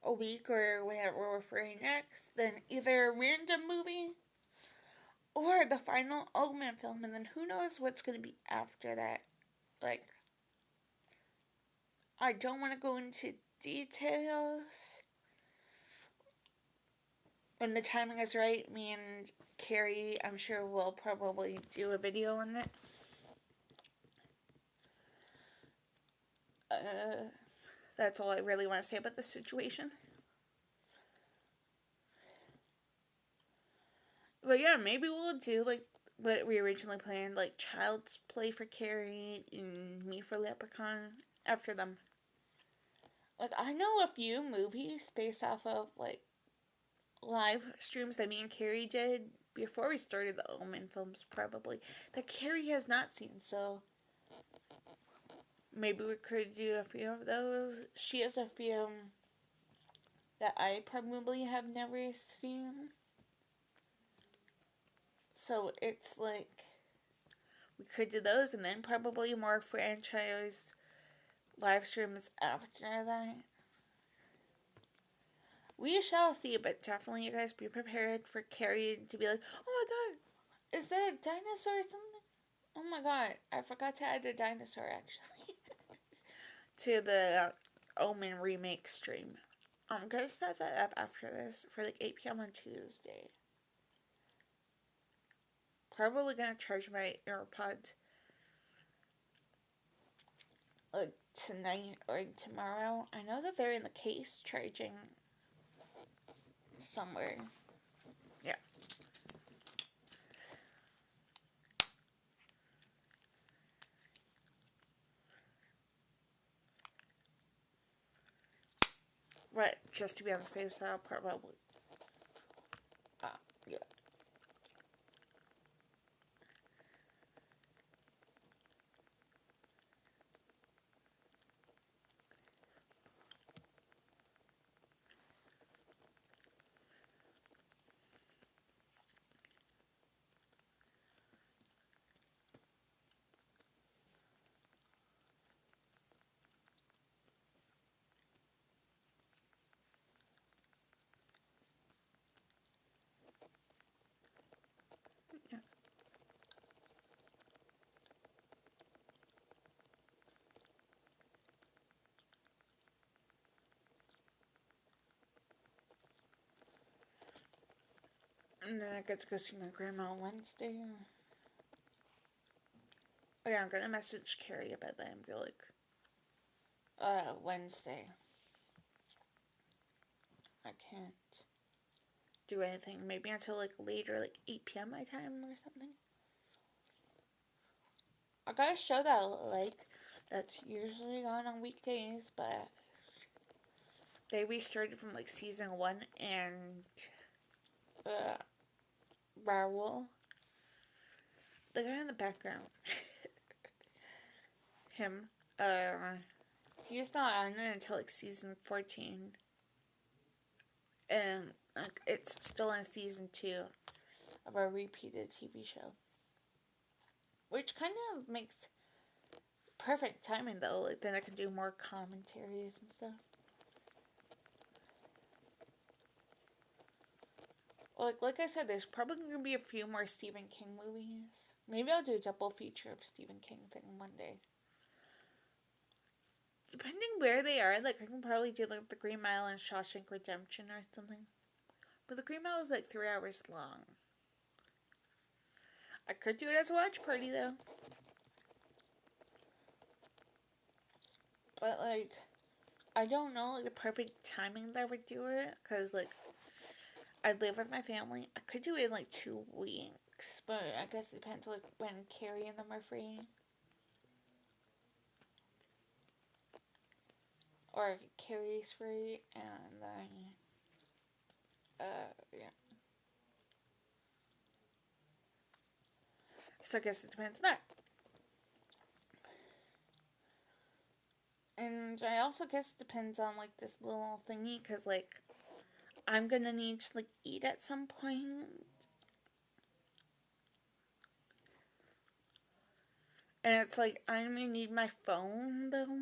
a week or whenever we're free next, then either a random movie or the final Omen film, and then who knows what's gonna be after that. Like, I don't want to go into details. When the timing is right, me and Carrie, I'm sure we'll probably do a video on it. That's all I really want to say about the situation. But yeah, maybe we'll do like what we originally planned, like Child's Play for Carrie and me for Leprechaun after them. Like, I know a few movies based off of like live streams that me and Carrie did before we started the Omen films, probably, that Carrie has not seen, so maybe we could do a few of those. She has a few that I probably have never seen, so it's like we could do those, and then probably more franchise live streams after that. We shall see, but definitely you guys be prepared for Carrie to be like, oh my god, is that a dinosaur or something? Oh my god, I forgot to add a dinosaur actually to the Omen remake stream. I'm gonna set that up after this for like 8 p.m. on Tuesday. Probably gonna charge my AirPods like tonight or tomorrow. I know that they're in the case charging somewhere. Yeah. But just to be on the safe side, probably. Yeah. Yeah. And then I get to go see my grandma on Wednesday. Oh yeah, I'm gonna message Carrie about that and be like, Wednesday. I can't do anything. Maybe until like later, like 8 p.m. my time or something. I got a show that I like that's usually on weekdays, but they restarted from like season 1 and Raoul, the guy in the background, him, he's not on it until like season 14. And like it's still in season 2 of a repeated TV show. Which kind of makes perfect timing though. Like then I can do more commentaries and stuff. Like I said, there's probably gonna be a few more Stephen King movies. Maybe I'll do a double feature of Stephen King thing one day. Depending where they are, like I can probably do like the Green Mile and Shawshank Redemption or something. But the Green Mile is like 3 hours long. I could do it as a watch party though. But like, I don't know like the perfect timing that I would do it, cause like I live with my family. I could do it in like 2 weeks, but I guess it depends like when Carrie and them are free. Or Carrie's free, and then, yeah. So I guess it depends on that. And I also guess it depends on like this little thingy, cause like I'm gonna need to like eat at some point. And it's like I'm gonna need my phone though.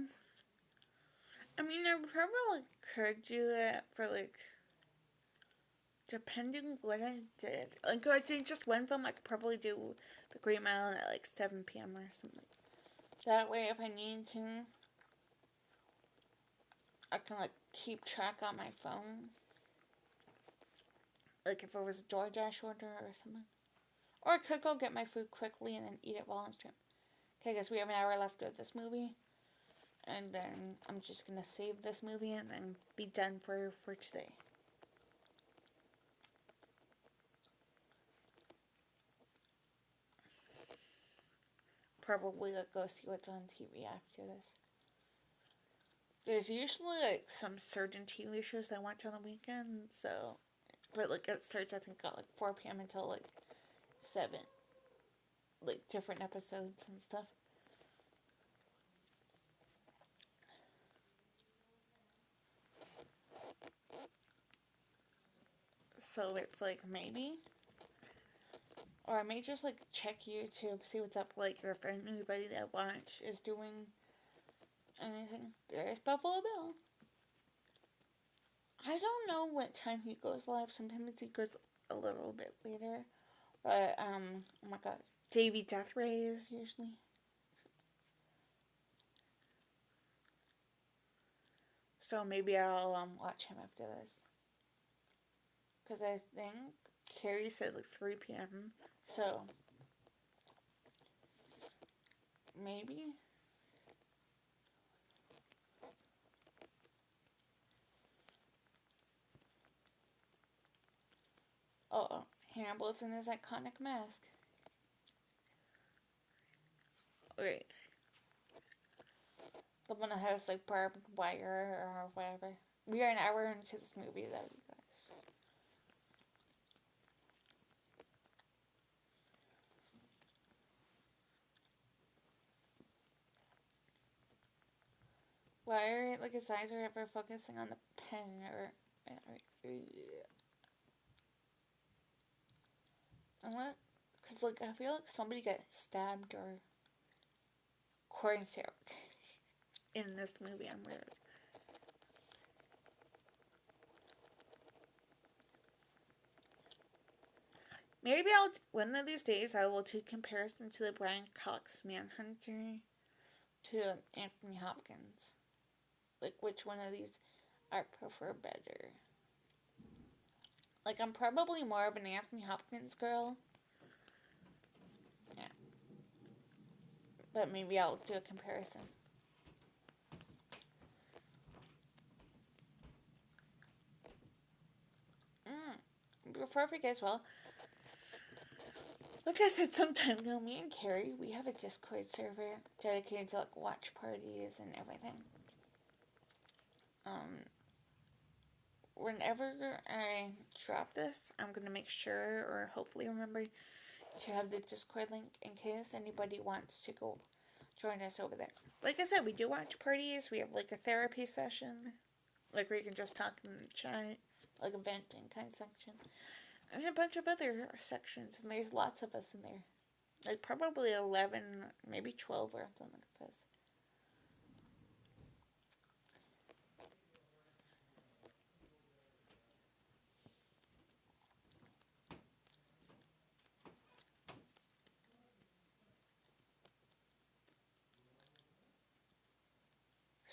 I mean, I probably could do it for like, depending what I did. Like, if I did just one film, I could probably do The Green Mile at like 7 p.m. or something. That way, if I need to, I can like keep track on my phone. Like if it was a DoorDash order or something. Or I could go get my food quickly and then eat it while on stream. Okay, I guess we have an hour left of this movie. And then I'm just gonna save this movie and then be done for today. Probably like go see what's on TV after this. There's usually like some certain TV shows I watch on the weekend, so but like it starts I think at like 4 p.m. until like 7. Like different episodes and stuff. So it's like maybe. Or I may just like check YouTube, see what's up, like if anybody that I watch is doing anything. There's Buffalo Bill. I don't know what time he goes live. Sometimes he goes a little bit later. But, oh my god. Davey Death Ray is usually. So maybe I'll watch him after this. Because I think Carrie said like 3 p.m. So maybe. Oh, Hannibal's in his iconic mask. Okay. The one that has like barbed wire or whatever. We are an hour into this movie though, you guys. Why are like his eyes are ever focusing on the pen or unless, because like I feel like somebody got stabbed or corn syrup in this movie. I'm weird. Maybe one of these days I will do comparison to the Brian Cox Manhunter to Anthony Hopkins. Like which one of these I prefer better. Like I'm probably more of an Anthony Hopkins girl. Yeah. But maybe I'll do a comparison. Before I forget as well, like I said some time ago, me and Carrie, we have a Discord server dedicated to like watch parties and everything. Whenever I drop this, I'm gonna make sure or hopefully remember to have the Discord link in case anybody wants to go join us over there. Like I said, we do watch parties. We have like a therapy session, like where you can just talk in the chat, like a venting kind of section, and a bunch of other sections. And there's lots of us in there, like probably 11, maybe 12 or something like this.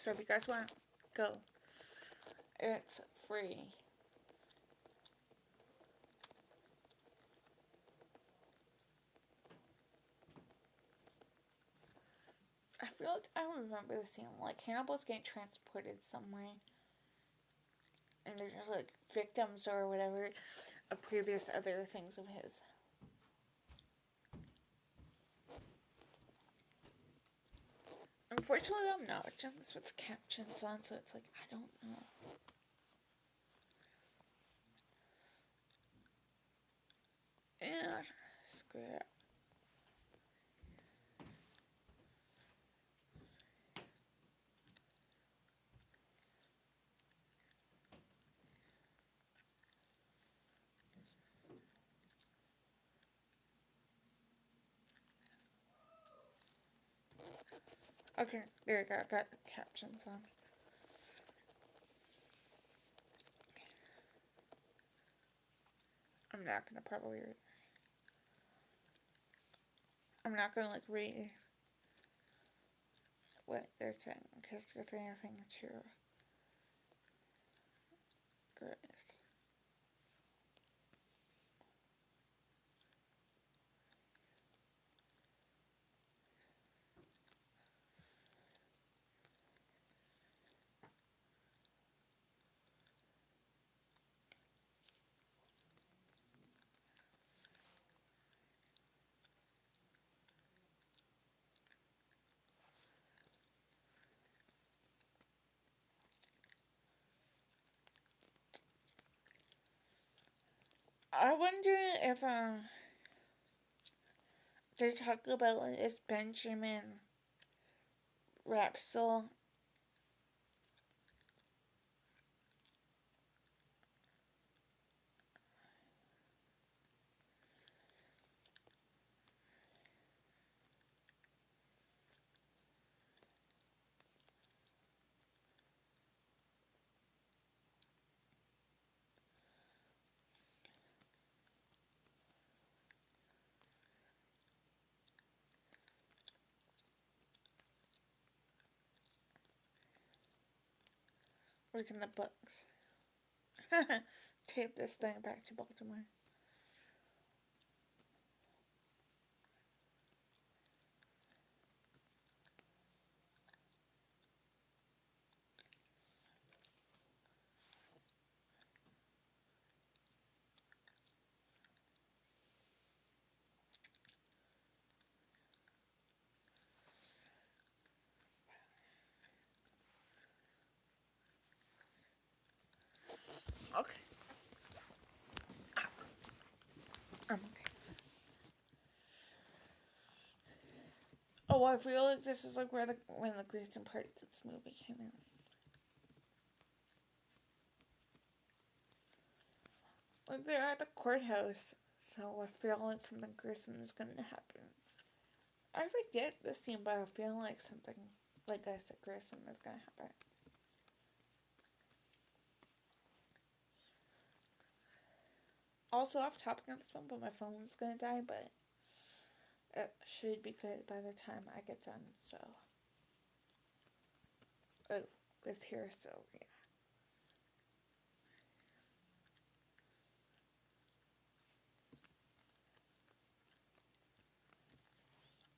So if you guys want, go. It's free. I feel like I remember the scene. Like Hannibal's getting transported somewhere, and there's just like victims or whatever of previous other things of his. Unfortunately, I'm not watching this with captions on, so it's like I don't know. Yeah, screw it. Okay, there we go. I got captions on. I'm not gonna probably read. I'm not gonna like read what they're saying because there's anything too gross. I wonder if they talk about like, is Benjamin Rapsel Like in the books. Take this thing back to Baltimore. Okay. I'm okay. Oh, I feel like this is like where one of the greatest parts of this movie came in. Like they're at the courthouse, so I feel like something gruesome is going to happen. I forget the scene, but I feel like something, like I said, gruesome is going to happen. Also, off topic on this one, but my phone's going to die, but it should be good by the time I get done, so. Oh, it's here, so yeah.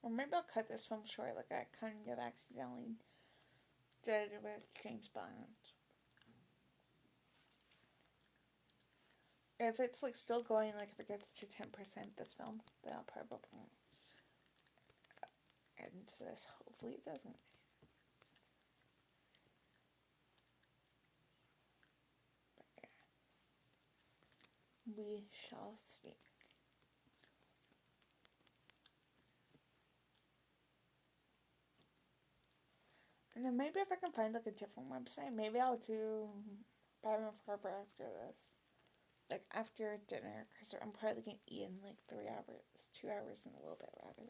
Or maybe I'll cut this film short, like I kind of accidentally did it with James Bond. If it's like still going, like if it gets to 10% this film, then I'll probably end this. Hopefully it doesn't. But yeah. We shall see. And then maybe if I can find like a different website, maybe I'll do Batman Forever after this. Like after dinner, because I'm probably going to eat in like 3 hours, 2 hours and a little bit rather.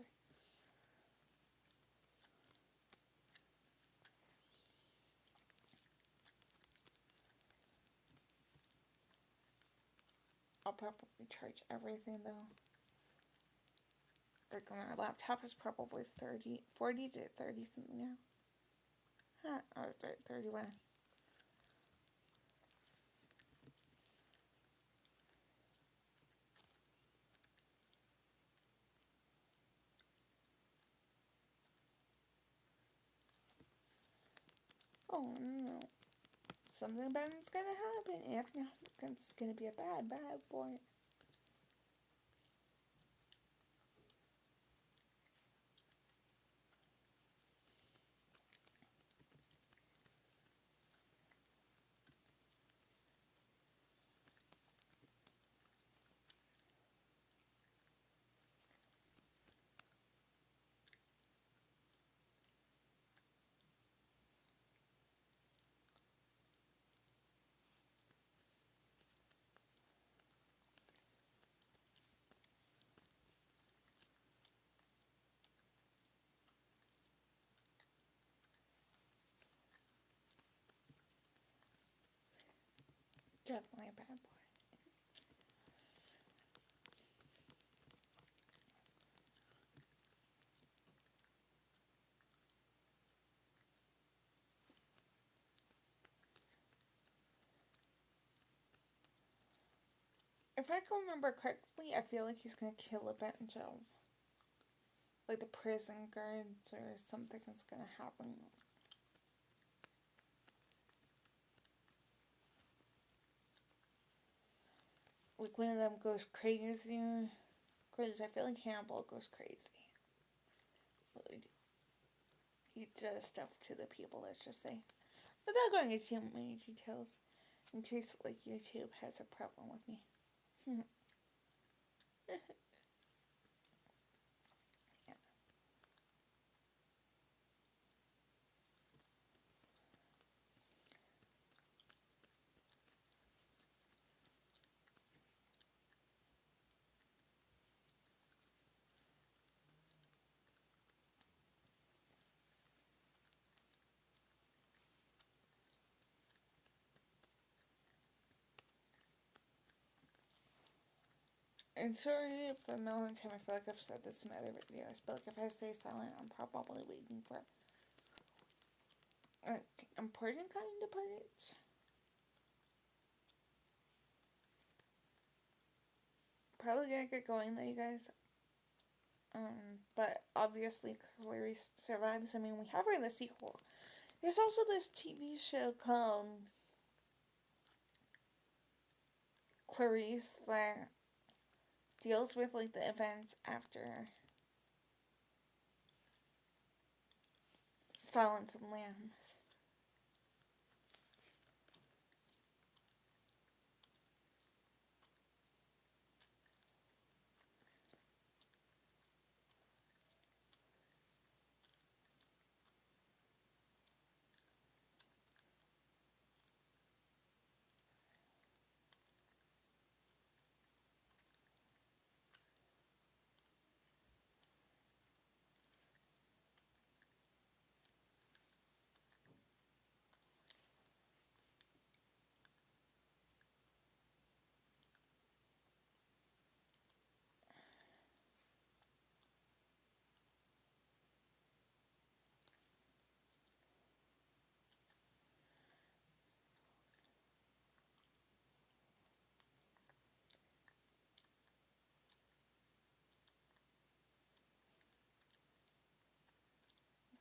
I'll probably charge everything though. Like my laptop is probably 40 to 30 something now. Huh, or 31. Oh no. Something bad is gonna happen. It's gonna be a bad boy. Definitely a bad boy. If I can remember correctly, I feel like he's gonna kill a bunch of like the prison guards or something that's gonna happen. Like one of them goes crazy. Cause I feel like Hannibal goes crazy. Like, he does stuff to the people, let's just say. Without going into too many details, in case like YouTube has a problem with me. Yeah. And sorry for a million time, I feel like I've said this in other videos, but like if I stay silent, I'm probably waiting for like important kind of parts. probably gonna get going though, you guys. But obviously Clarice survives. I mean, we have her in the sequel. There's also this TV show called Clarice that deals with like the events after Silence of the Lambs.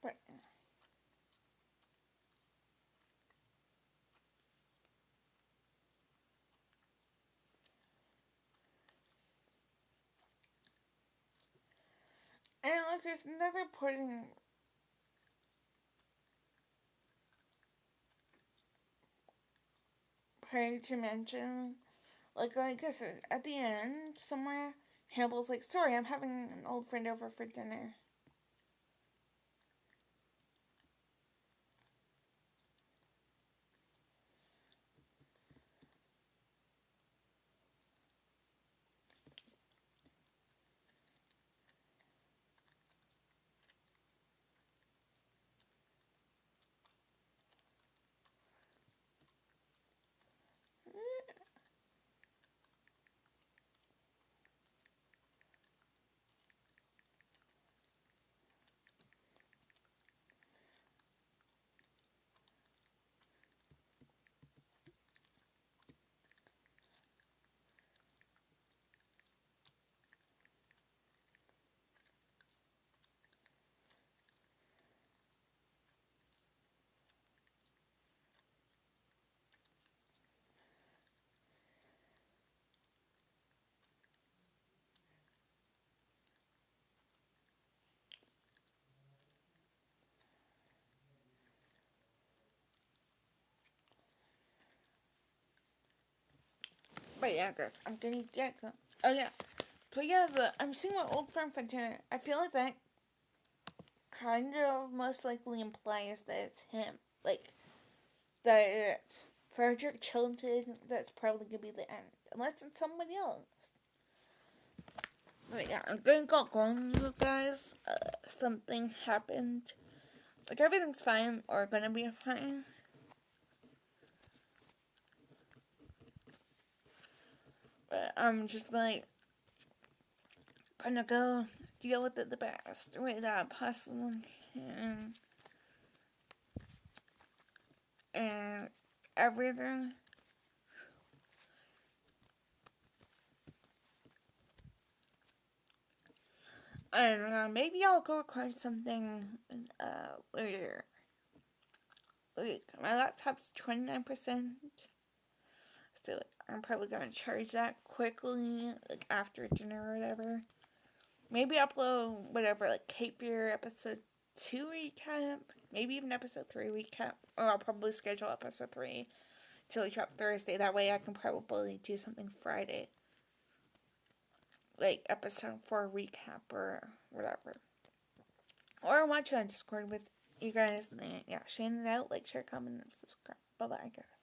But and like there's another important part to mention. Like I guess at the end somewhere, Hannibal's like, "Sorry, I'm having an old friend over for dinner." But yeah, guys, I'm gonna get go. Oh yeah, but yeah, I'm seeing my old friend for dinner. I feel like that kind of most likely implies that it's him. Like that it's Frederick Chilton. That's probably gonna be the end, unless it's somebody else. But yeah, I'm gonna go going, you guys. Something happened. Like everything's fine or gonna be fine. But I'm just like gonna go deal with it the best way that I possibly can. And everything. And maybe I'll go record something later. Like, my laptop's 29%. So I'm probably gonna charge that quickly, like after dinner or whatever. Maybe upload whatever, like Cape Fear episode 2 recap, maybe even episode 3 recap, or I'll probably schedule episode 3 till we drop Thursday. That way I can probably do something Friday, like episode 4 recap or whatever. Or watch it on Discord with you guys. And yeah, sharing it out, like, share, comment, and subscribe. Bye bye, guys.